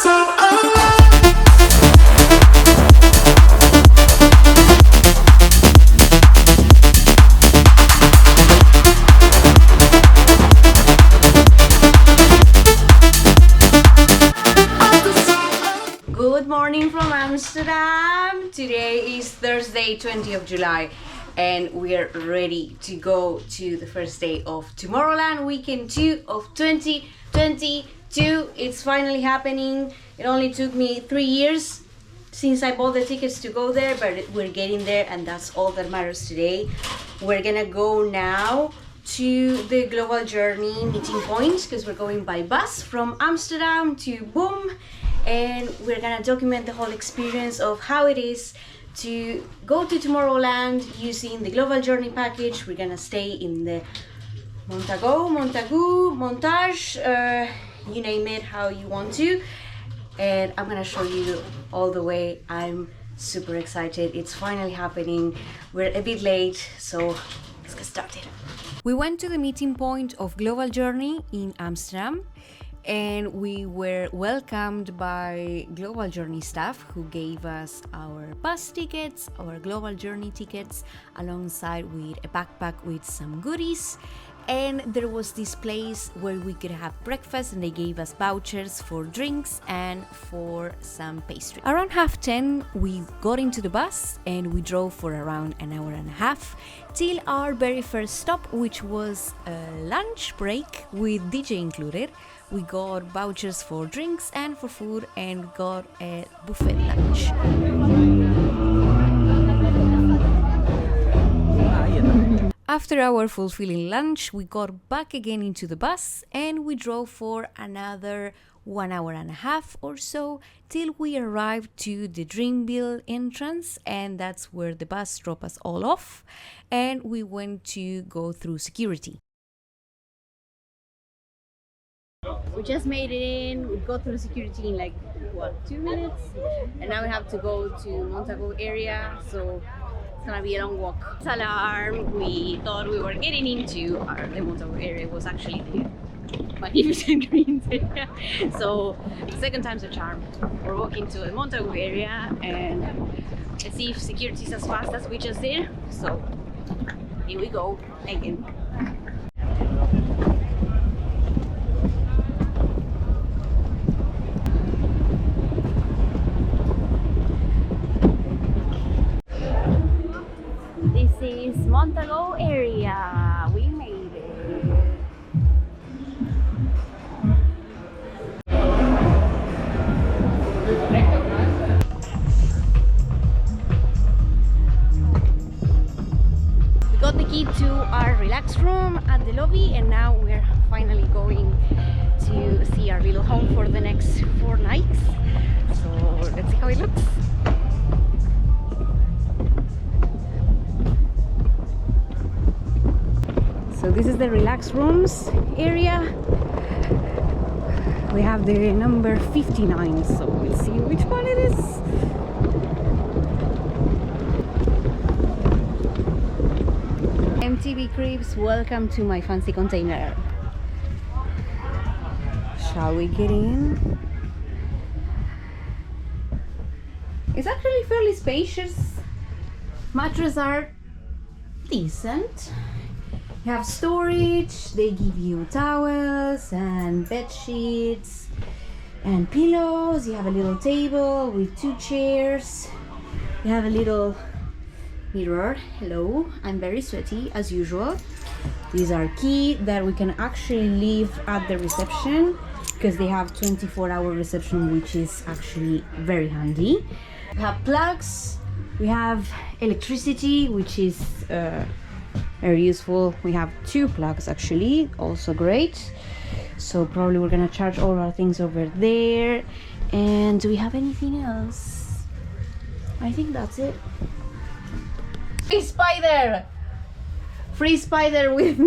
so alive. Good morning from Amsterdam. Today is Thursday, 20th of July, and we're ready to go to the first day of Tomorrowland weekend 2 of 2022. It's finally happening. It only took me 3 years since I bought the tickets to go there, but we're getting there, and that's all that matters today. We're gonna go now to the Global Journey meeting point because we're going by bus from Amsterdam to Boom, and we're gonna document the whole experience of how it is to go to Tomorrowland using the Global Journey package. We're gonna stay in the Montagoe, Montage, you name it how you want to, and I'm gonna show you all the way. I'm super excited. It's finally happening. We're a bit late, so let's get started. We went to the meeting point of Global Journey in Amsterdam, and we were welcomed by Global Journey staff who gave us our bus tickets, our Global Journey tickets, alongside with a backpack with some goodies. And there was this place where we could have breakfast, and they gave us vouchers for drinks and for some pastry. Around 10:30 we got into the bus and we drove for around an hour and a half till our very first stop, which was a lunch break with DJ included. We got vouchers for drinks and for food and got a buffet lunch. After our fulfilling lunch, we got back again into the bus and we drove for another 1 hour and a half or so till we arrived to the Dreamville entrance, and that's where the bus dropped us all off, and we went to go through security. We just made it in. We got through security in like 2 minutes, and now we have to go to Montagoe area, so it's gonna be a long walk. Alarm! We thought we were getting into the Montagoe area. Was actually the magnificent greens area. So the second time's a charm. We're walking to the Montagoe area, and let's see if security is as fast as we just did. So here we go again. This is Montagoe area. We made it. We got the key to our relax room at the lobby, and now we're finally going to see our little home for the next 4 nights. So let's see how it looks. So this is the relax rooms area. We have the number 59, so we'll see which one it is. MTV Cribs, welcome to my fancy container. Shall we get in? It's actually fairly spacious. Mattresses are decent. You have storage, they give you towels and bed sheets and pillows. You have a little table with 2 chairs. You have a little mirror. Hello, I'm very sweaty as usual. These are key that we can actually leave at the reception because they have 24-hour reception, which is actually very handy. We have plugs, we have electricity, which is very useful. We have 2 plugs actually, also great. So probably we're gonna charge all our things over there. And do we have anything else? I think that's it. Free spider! Free spider with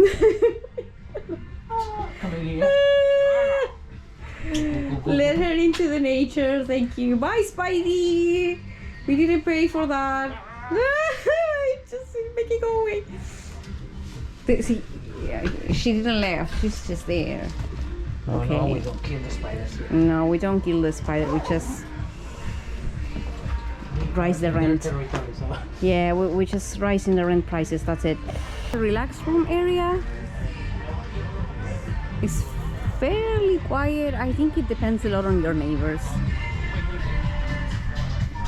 let her into the nature, thank you. Bye Spidey! We didn't pay for that. Just make it go away. See, yeah, she didn't laugh, she's just there. Okay. No, we don't kill the spiders here. No, we don't kill the spider. We just rise the rent. Territory, so. Yeah, we just rising the rent prices. That's it. The relaxed room area is fairly quiet. I think it depends a lot on your neighbors.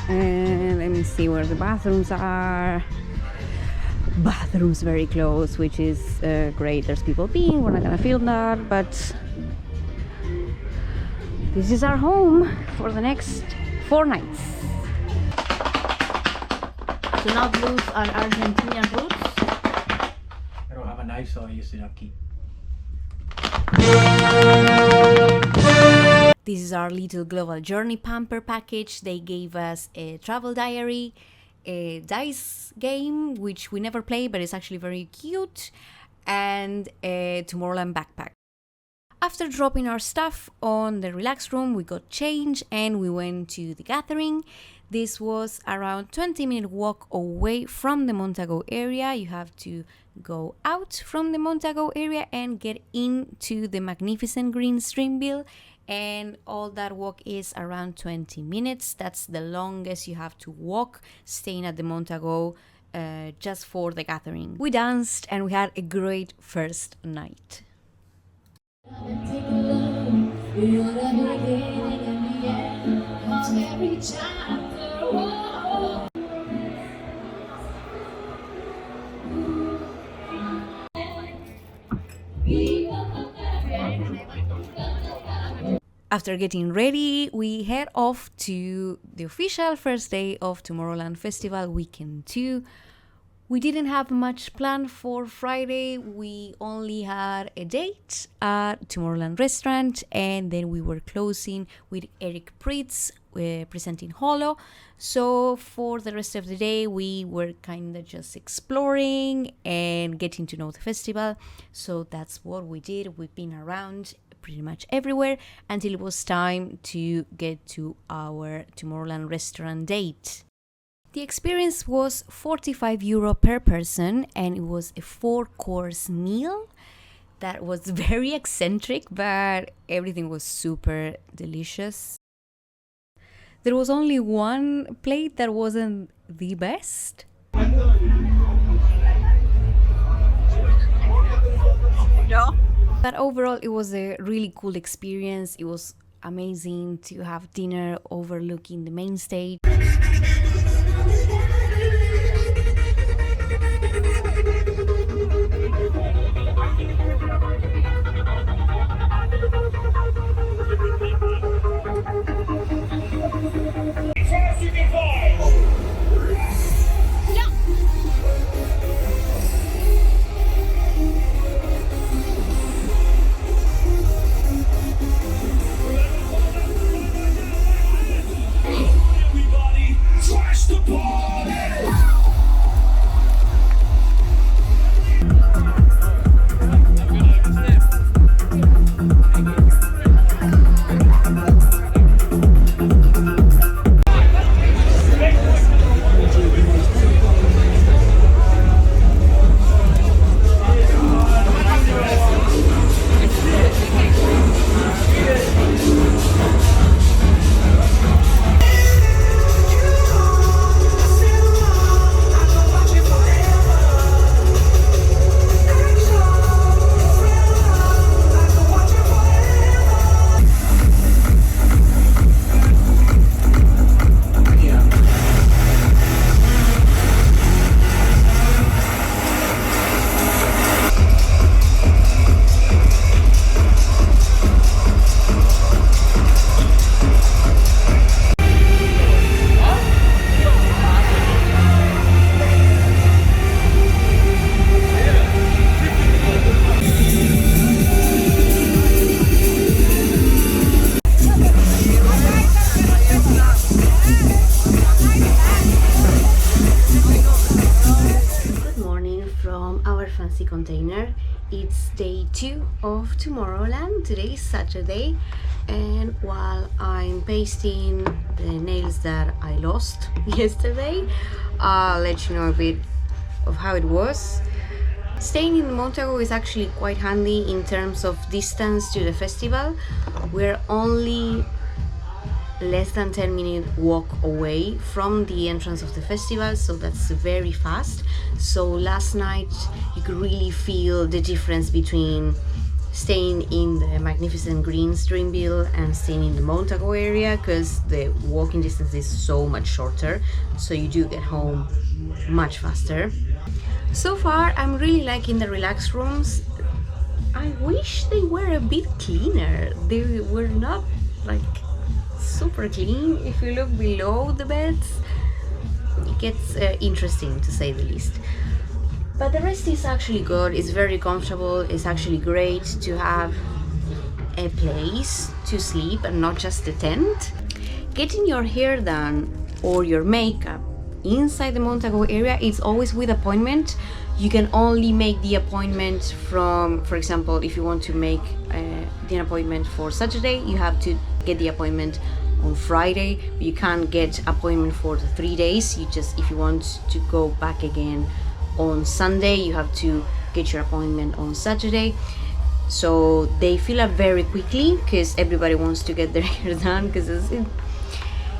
And let me see where the bathrooms are. Bathrooms very close, which is great. There's people peeing. We're not gonna film that, but this is our home for the next 4 nights. To not lose our Argentinian roots. I don't have a knife, so I use it up key. This is our little global journey pamper package. They gave us a travel diary, a dice game, which we never play, but it's actually very cute, and a Tomorrowland backpack. After dropping our stuff on the relax room, we got change and we went to the gathering. This was around 20-minute walk away from the Montagoe area. You have to go out from the Montagoe area and get into the magnificent green Dreamville, and all that walk is around 20 minutes. That's the longest you have to walk staying at the Montagoe just for the gathering. We danced and we had a great first night. After getting ready, we head off to the official first day of Tomorrowland Festival, weekend 2. We didn't have much planned for Friday. We only had a date at Tomorrowland restaurant, and then we were closing with Eric Pritz presenting Holo. So for the rest of the day, we were kind of just exploring and getting to know the festival. So that's what we did. We've been around pretty much everywhere until it was time to get to our Tomorrowland restaurant date. The experience was €45 per person, and it was a 4-course meal that was very eccentric, but everything was super delicious. There was only one plate that wasn't the best. No. But overall, it was a really cool experience. It was amazing to have dinner overlooking the main stage. Container. It's day 2 of Tomorrowland. Today is Saturday, and while I'm pasting the nails that I lost yesterday, I'll let you know a bit of how it was. Staying in Montagoe is actually quite handy in terms of distance to the festival. We're only less than 10-minute walk away from the entrance of the festival, so that's very fast. So last night you could really feel the difference between staying in the magnificent greens Dreamville and staying in the Montagoe area, because the walking distance is so much shorter, so you do get home much faster. So far I'm really liking the relaxed rooms. I wish they were a bit cleaner. They were not like super clean. If you look below the beds, it gets interesting to say the least. But the rest is actually good. It's very comfortable. It's actually great to have a place to sleep and not just a tent. Getting your hair done or your makeup inside the Montagoe area, it's always with appointment. You can only make the appointment from, for example, if you want to make the appointment for Saturday, you have to get the appointment on Friday. You can't get appointment for the 3 days. You just, if you want to go back again on Sunday, you have to get your appointment on Saturday. So they fill up very quickly because everybody wants to get their hair done, because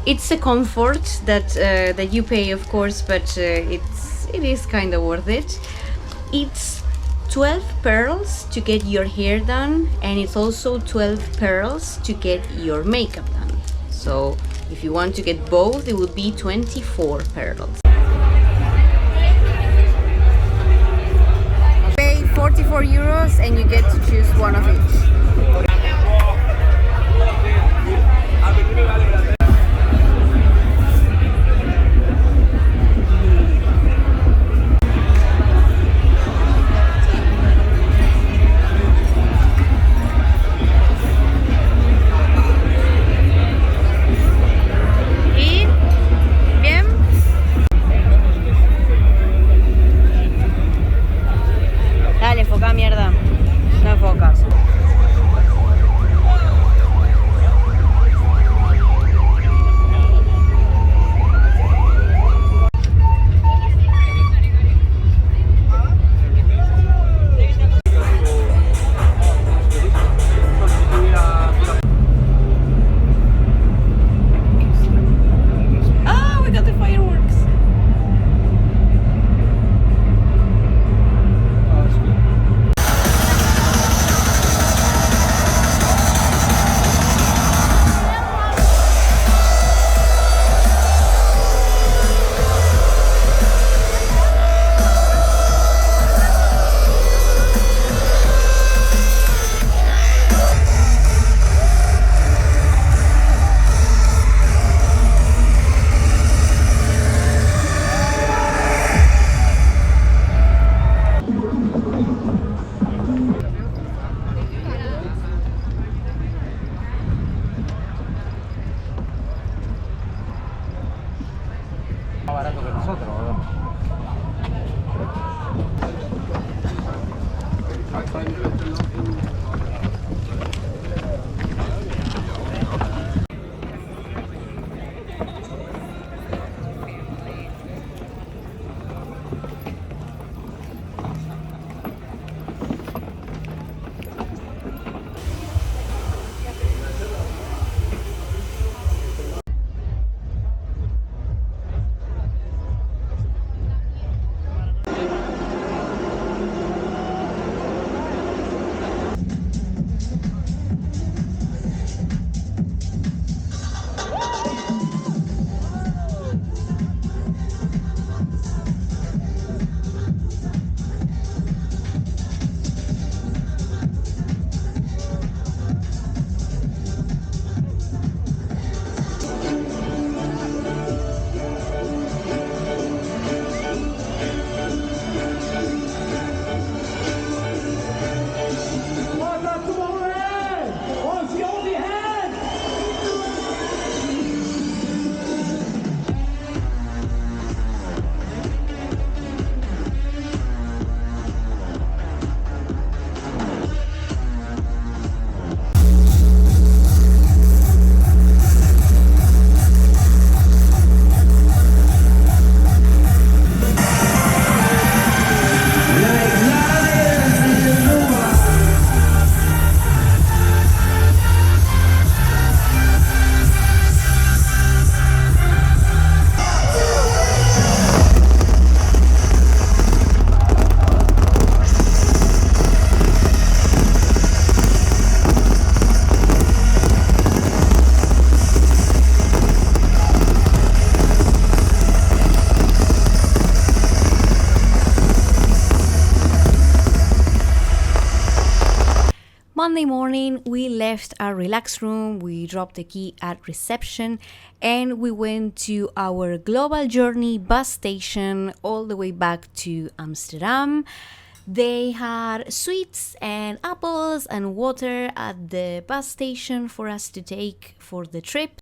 it's a comfort that you pay, of course, but it is kind of worth it. It's 12 pearls to get your hair done, and it's also 12 pearls to get your makeup done. So if you want to get both, it would be 24 pearls. Pay 44 euros and you get to choose one of each. Dale, enfoca, mierda. No enfocas. Sunday morning, we left our relax room, we dropped the key at reception, and we went to our global journey bus station all the way back to Amsterdam. They had sweets and apples and water at the bus station for us to take for the trip.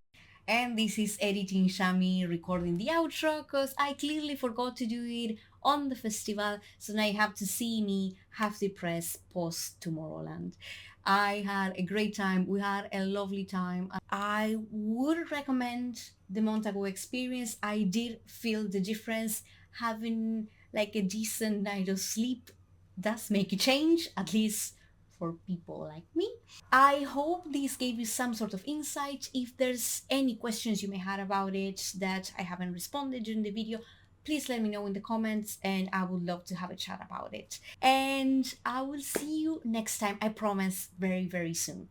And this is editing Shami recording the outro because I clearly forgot to do it on the festival. So now you have to see me have the press post Tomorrowland. I had a great time. We had a lovely time. I would recommend the Montagoe experience. I did feel the difference. Having like a decent night of sleep does make a change, at least for people like me. I hope this gave you some sort of insight. If there's any questions you may have about it that I haven't responded during the video, please let me know in the comments and I would love to have a chat about it. And I will see you next time, I promise, very, very soon.